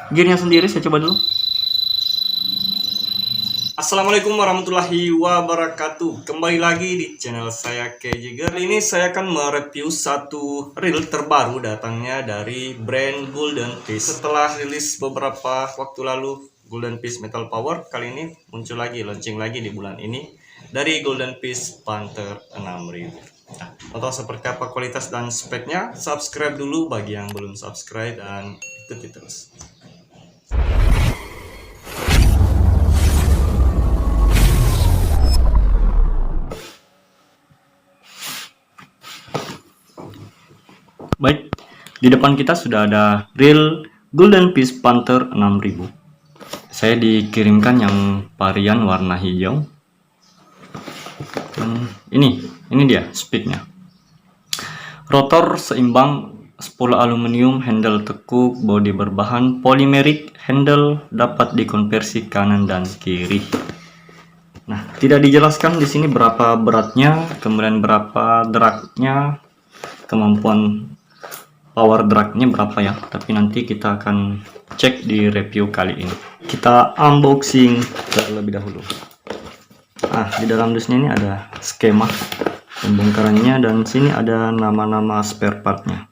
gearnya sendiri saya coba dulu. Assalamualaikum warahmatullahi wabarakatuh. Kembali lagi di channel saya KJ. Kali ini saya akan mereview satu reel terbaru datangnya dari brand Golden Fish. Setelah rilis beberapa waktu lalu Golden Fish Metal Power, kali ini muncul lagi, launching lagi di bulan ini dari Golden Fish Panther 6000. Nah, untuk seperti apa kualitas dan speknya, subscribe dulu bagi yang belum subscribe dan ikuti terus. Baik, di depan kita sudah ada reel Golden Fish Panther 6000. Saya dikirimkan yang varian warna hijau. Dan ini dia speknya. Rotor seimbang 10 aluminium, handle tekuk, bodi berbahan polimerik, handle dapat dikonversi kanan dan kiri. Nah, tidak dijelaskan di sini berapa beratnya, kemudian berapa dragnya, kemampuan power dragnya berapa ya, tapi nanti kita akan cek di review kali ini. Kita unboxing terlebih dahulu. Di dalam dusnya ini ada skema pembongkarannya dan sini ada nama-nama spare partnya.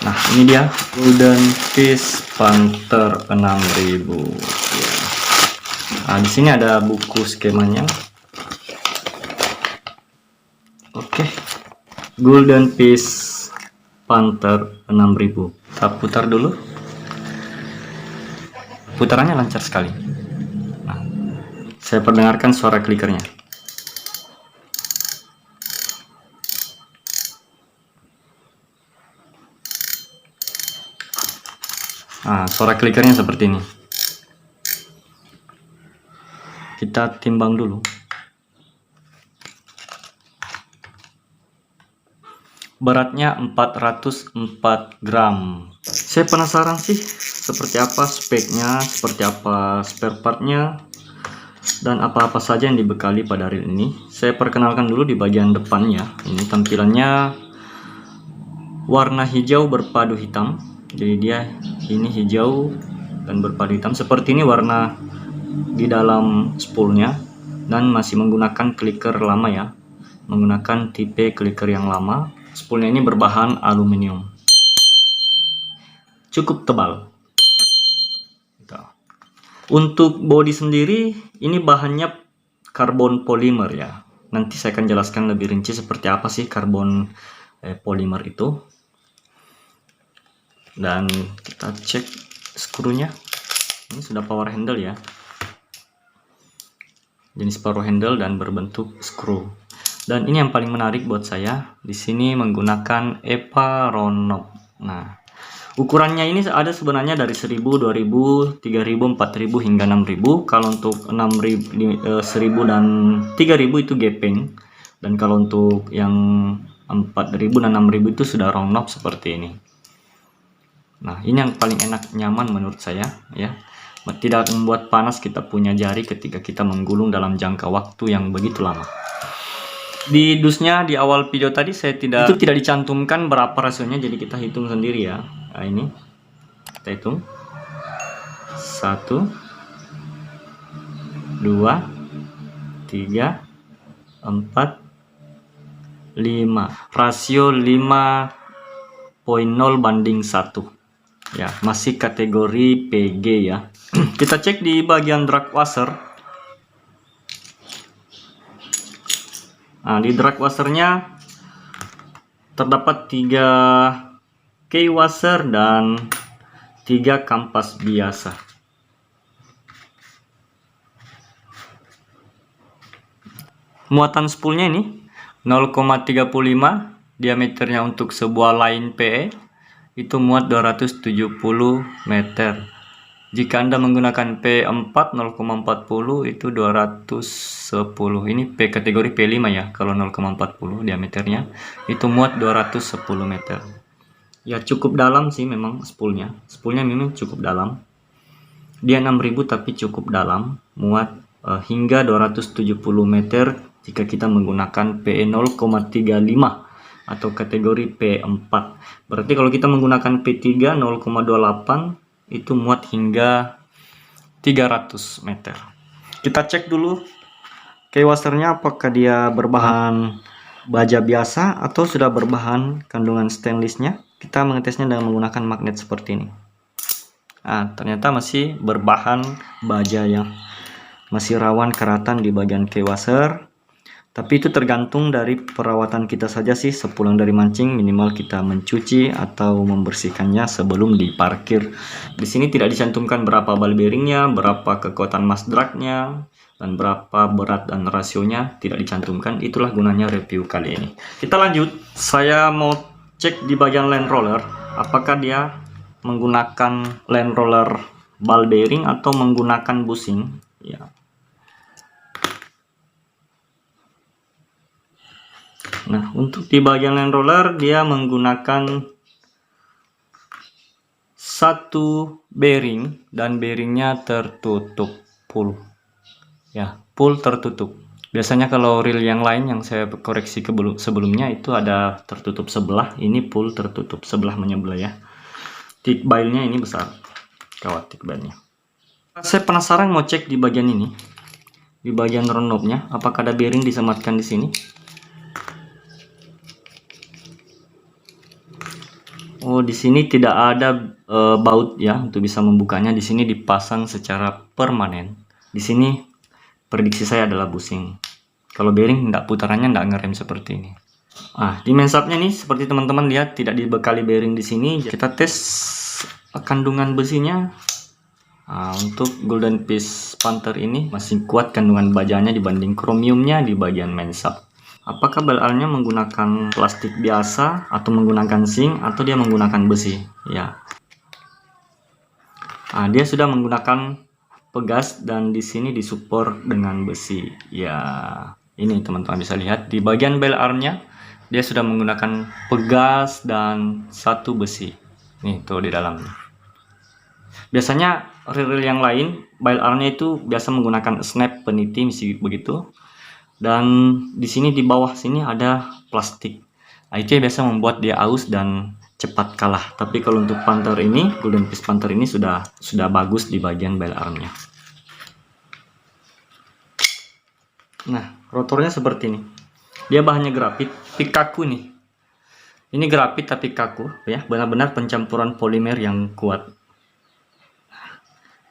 Nah, ini dia Golden Fish Panther 6000 ya. Di sini ada buku skemanya. Oke, Golden Fish Panther 6000. Kita putar dulu. Putarannya lancar sekali. Nah, saya perdengarkan suara klikernya. Suara klikernya seperti ini. Kita timbang dulu. Beratnya 404 gram. Saya penasaran sih seperti apa speknya, seperti apa spare partnya, dan apa-apa saja yang dibekali pada reel ini. Saya perkenalkan dulu di bagian depannya. Ini tampilannya warna hijau berpadu hitam. Jadi dia ini hijau dan berpadu hitam. Seperti ini warna di dalam spoolnya, dan masih menggunakan clicker lama ya, menggunakan tipe clicker yang lama. Spoolnya ini berbahan aluminium, cukup tebal. Untuk bodi sendiri ini bahannya karbon polimer ya. Nanti saya akan jelaskan lebih rinci seperti apa sih karbon polimer itu. Dan kita cek skrunya. Ini sudah power handle ya, jenis power handle dan berbentuk skru. Dan ini yang paling menarik buat saya, di sini menggunakan EPA round knob. Nah, ukurannya ini ada sebenarnya dari 1000, 2000, 3000, 4000 hingga 6000. Kalau untuk 6000, 1000 dan 3000 itu gaping. Dan kalau untuk yang 4000 dan 6000 itu sudah round knob seperti ini. Nah, ini yang paling enak, nyaman menurut saya ya. Tidak membuat panas kita punya jari ketika kita menggulung dalam jangka waktu yang begitu lama. Di dusnya di awal video tadi saya tidak dicantumkan berapa rasionya, jadi kita hitung sendiri ya. Nah, ini kita hitung 1 2 3 4 5, rasio 5.0 banding 1 ya, masih kategori PG ya. Kita cek di bagian drag washer. Di drag washernya terdapat 3 key washer dan 3 kampas biasa. Muatan spoolnya ini 0,35, diameternya untuk sebuah line PE itu muat 270 meter. Jika Anda menggunakan P4 0,40 itu 210. Ini P kategori P5 ya. Kalau 0,40 diameternya itu muat 210 meter. Ya cukup dalam sih memang spoolnya. Spoolnya memang cukup dalam. Dia 6000 tapi cukup dalam, muat hingga 270 meter jika kita menggunakan PE 0,35 atau kategori P4. Berarti kalau kita menggunakan P3 0,28 itu muat hingga 300 meter. Kita cek dulu keywasernya apakah dia berbahan baja biasa atau sudah berbahan kandungan stainlessnya. Kita mengetesnya dengan menggunakan magnet seperti ini. Nah, ternyata masih berbahan baja yang masih rawan keratan di bagian keywaser. Tapi itu tergantung dari perawatan kita saja sih. Sepulang dari mancing minimal kita mencuci atau membersihkannya sebelum diparkir. Di sini tidak dicantumkan berapa ball bearingnya, berapa kekuatan mass drag-nya, dan berapa berat dan rasionya tidak dicantumkan. Itulah gunanya review kali ini. Kita lanjut. Saya mau cek di bagian land roller apakah dia menggunakan land roller ball bearing atau menggunakan bushing. Ya. Nah, untuk di bagian land roller dia menggunakan satu bearing dan bearingnya tertutup full. Ya, full tertutup. Biasanya kalau reel yang lain yang saya koreksi sebelumnya itu ada tertutup sebelah, ini full tertutup sebelah menyebelah ya. Thick bailnya ini besar. Kawat thick bailnya. Saya penasaran mau cek di bagian ini. Di bagian round knob-nya apakah ada bearing disematkan di sini? Oh, di sini tidak ada baut ya untuk bisa membukanya. Di sini dipasang secara permanen. Di sini prediksi saya adalah bushing. Kalau bearing tidak putarannya tidak ngerem seperti ini. Di main subnya nih seperti teman-teman lihat tidak dibekali bearing di sini. Kita tes kandungan besinya. Untuk Golden Fish Panther ini masih kuat kandungan bajanya dibanding chromiumnya di bagian main sub. Apakah bel-alnya menggunakan plastik biasa atau menggunakan zinc atau dia menggunakan besi? Ya. Dia sudah menggunakan pegas dan di sini disupport dengan besi. Ya, ini teman-teman bisa lihat di bagian bel armnya dia sudah menggunakan pegas dan satu besi. Nih tuh di dalamnya. Biasanya reel yang lain bel armnya itu biasa menggunakan snap peniti misi begitu. Dan di sini di bawah sini ada plastik. Itu yang biasa membuat dia aus dan cepat kalah. Tapi kalau untuk Panther ini, Golden Fish Panther ini sudah bagus di bagian bel armnya. Nah, rotornya seperti ini. Dia bahannya grafit, tapi kaku nih. Ini grafit tapi kaku ya, benar-benar pencampuran polimer yang kuat.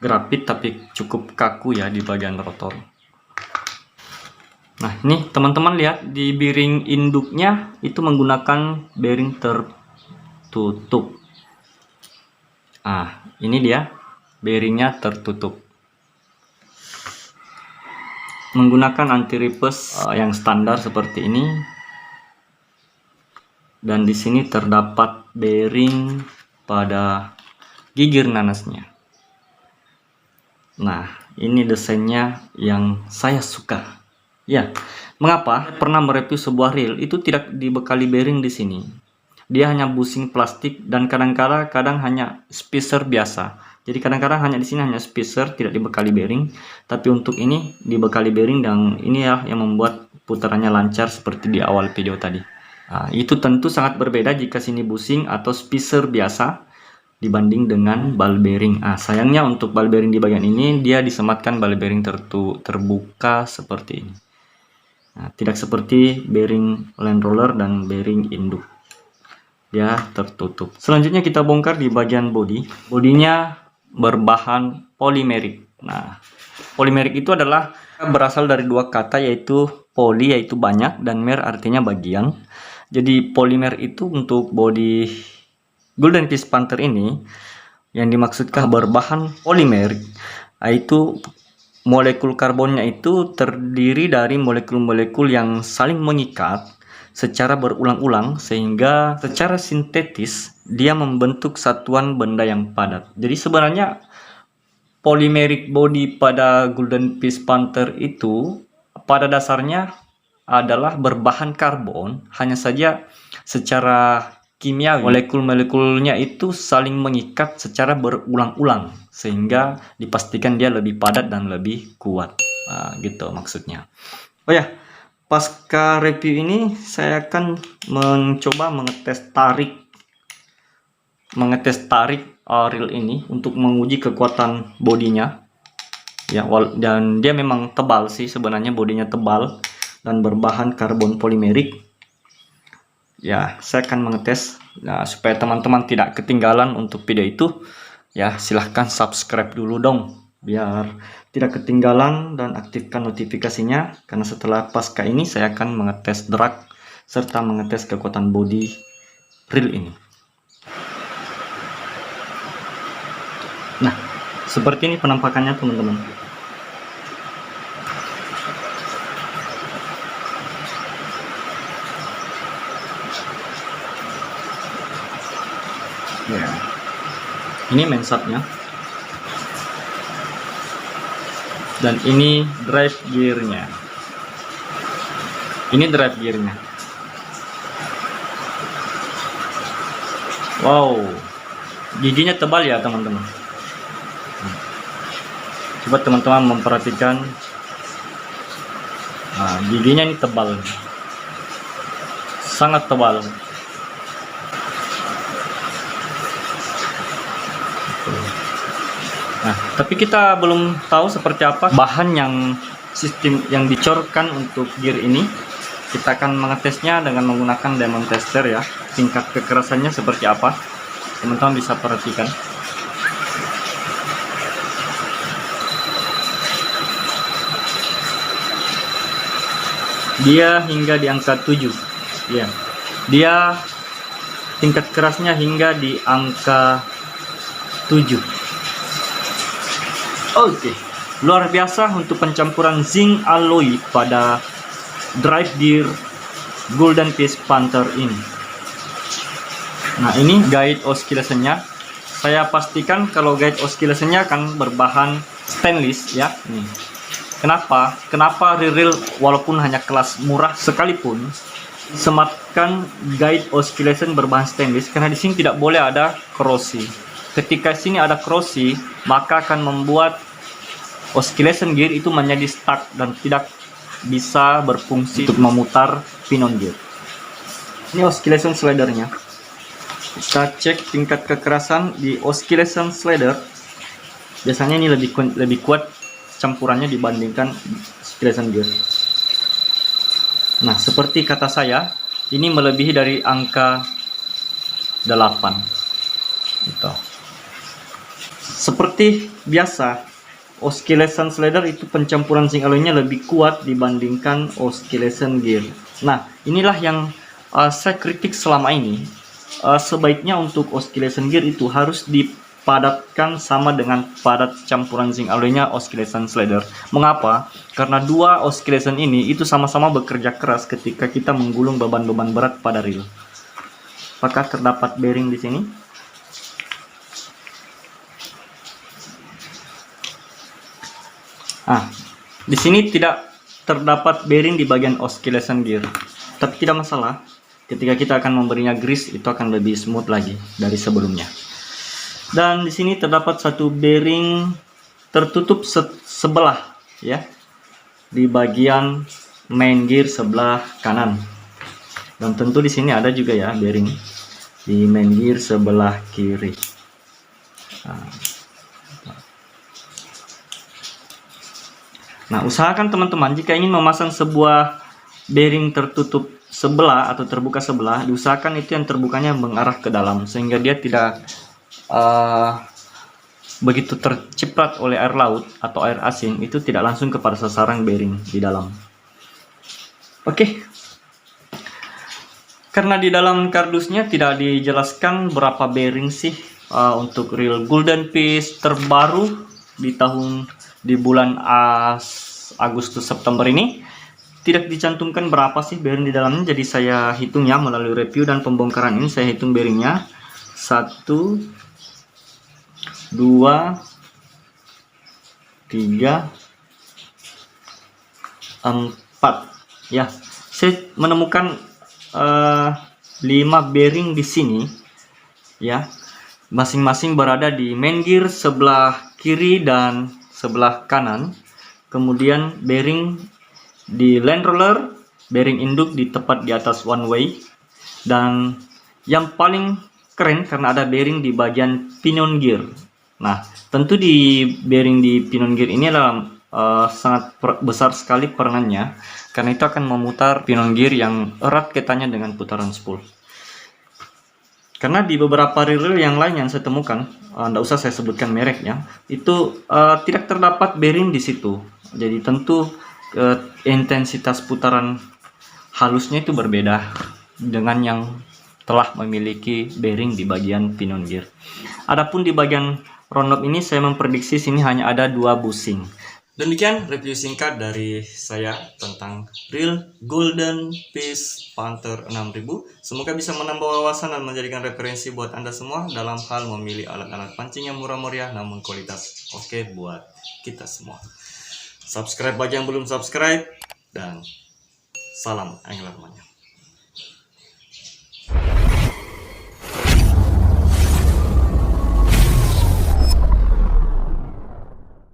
Grafit tapi cukup kaku ya di bagian rotor. Nah, ini teman-teman lihat di bearing induknya itu menggunakan bearing tertutup. Ini dia bearingnya tertutup. Menggunakan anti ripes yang standar seperti ini. Dan di sini terdapat bearing pada gigir nanasnya. Nah, ini desainnya yang saya suka. Ya, mengapa? Pernah mereview sebuah reel itu tidak dibekali bearing di sini. Dia hanya bushing plastik dan kadang hanya spacer biasa. Jadi kadang-kadang hanya di sini hanya spacer tidak dibekali bearing. Tapi untuk ini dibekali bearing dan ini ya yang membuat putarannya lancar seperti di awal video tadi. Itu tentu sangat berbeda jika sini bushing atau spacer biasa dibanding dengan ball bearing. Sayangnya untuk ball bearing di bagian ini dia disematkan ball bearing terbuka seperti ini. Tidak seperti bearing land roller dan bearing induk. Dia tertutup. Selanjutnya kita bongkar di bagian bodi. Bodinya berbahan polimerik. Nah, polimerik itu adalah berasal dari dua kata yaitu poly yaitu banyak dan mer artinya bagian. Jadi polimer itu untuk bodi Golden Fish Panther ini yang dimaksudkan berbahan polimerik, yaitu molekul karbonnya itu terdiri dari molekul-molekul yang saling mengikat secara berulang-ulang sehingga secara sintetis dia membentuk satuan benda yang padat. Jadi sebenarnya polymeric body pada Golden Fish Panther itu pada dasarnya adalah berbahan karbon, hanya saja secara kimiawi molekul-molekulnya itu saling mengikat secara berulang-ulang sehingga dipastikan dia lebih padat dan lebih kuat. Gitu maksudnya. Oh ya, pasca review ini saya akan mencoba mengetes tarik reel ini untuk menguji kekuatan bodinya ya, dan dia memang tebal sih sebenarnya, bodinya tebal dan berbahan karbon polimerik ya. Saya akan mengetes. Nah, supaya teman-teman tidak ketinggalan untuk video itu ya, silahkan subscribe dulu dong biar tidak ketinggalan, dan aktifkan notifikasinya, karena setelah pasca ini saya akan mengetes drag serta mengetes kekuatan body reel ini. Nah, seperti ini penampakannya teman-teman. Ya. Ini main shotnya, dan ini drive gearnya. Ini drive gearnya. Wow, giginya tebal ya teman-teman. Coba teman-teman memperhatikan. Nah, giginya ini tebal, sangat tebal. Nah, tapi kita belum tahu seperti apa bahan yang sistem yang dicorkan untuk gear ini. Kita akan mengetesnya dengan menggunakan diamond tester ya. Tingkat kekerasannya seperti apa, teman-teman bisa perhatikan. Dia hingga di angka 7 ya. Dia tingkat kerasnya hingga di angka 7. Oke, luar biasa untuk pencampuran zinc alloy pada drive gear Golden Peace Panther ini. Nah, ini guide oscillation-nya. Saya pastikan kalau guide oscillation-nya akan berbahan stainless ya. Nih. Kenapa reel walaupun hanya kelas murah sekalipun sematkan guide oscillation berbahan stainless, karena di sini tidak boleh ada korosi. Ketika sini ada korosi, maka akan membuat oscillation gear itu menjadi stuck dan tidak bisa berfungsi untuk memutar pinon gear. Ini oscillation slidernya. Kita cek tingkat kekerasan di oscillation slider. Biasanya ini lebih kuat campurannya dibandingkan oscillation gear. Nah, seperti kata saya, ini melebihi dari angka 8. Gitu. Seperti biasa, oscillation slider itu pencampuran zinc alloy-nya lebih kuat dibandingkan oscillation gear. Nah, inilah yang saya kritik selama ini. Sebaiknya untuk oscillation gear itu harus dipadatkan sama dengan padat campuran zinc alloy-nya oscillation slider. Mengapa? Karena dua oscillation ini itu sama-sama bekerja keras ketika kita menggulung beban-beban berat pada reel. Apakah terdapat bearing di sini? Di sini tidak terdapat bearing di bagian oscillation gear, tapi tidak masalah. Ketika kita akan memberinya grease, itu akan lebih smooth lagi dari sebelumnya. Dan di sini terdapat satu bearing tertutup sebelah, ya, di bagian main gear sebelah kanan. Dan tentu di sini ada juga ya bearing di main gear sebelah kiri. Nah, usahakan teman-teman jika ingin memasang sebuah bearing tertutup sebelah atau terbuka sebelah, diusahakan itu yang terbukanya mengarah ke dalam sehingga dia tidak begitu terciprat oleh air laut atau air asin, itu tidak langsung kepada sasaran bearing di dalam. Oke. Karena di dalam kardusnya tidak dijelaskan berapa bearing sih untuk reel Golden Peace terbaru di bulan Agustus September ini, tidak dicantumkan berapa sih bearing di dalamnya. Jadi saya hitung ya melalui review dan pembongkaran ini, saya hitung bearingnya 1, 2, 3, 4, ya. Saya menemukan 5 bearing di sini ya, masing-masing berada di main gear sebelah kiri dan sebelah kanan. Kemudian bearing di land roller, bearing induk di tepat di atas one way, dan yang paling keren karena ada bearing di bagian pinion gear. Nah, tentu di bearing di pinion gear ini adalah sangat besar sekali peranannya, karena itu akan memutar pinion gear yang erat kaitannya dengan putaran spool. Karena di beberapa reel yang lain yang saya temukan, tidak usah saya sebutkan mereknya, itu tidak terdapat bearing di situ. Jadi tentu intensitas putaran halusnya itu berbeda dengan yang telah memiliki bearing di bagian pinion gear. Adapun di bagian round knob ini saya memprediksi sini hanya ada 2 bushing. Demikian review singkat dari saya tentang reel Golden Peace Panther 6000. Semoga bisa menambah wawasan dan menjadikan referensi buat Anda semua dalam hal memilih alat-alat pancing yang murah meriah namun kualitas oke buat kita semua. Subscribe bagi yang belum subscribe, dan salam angler mania.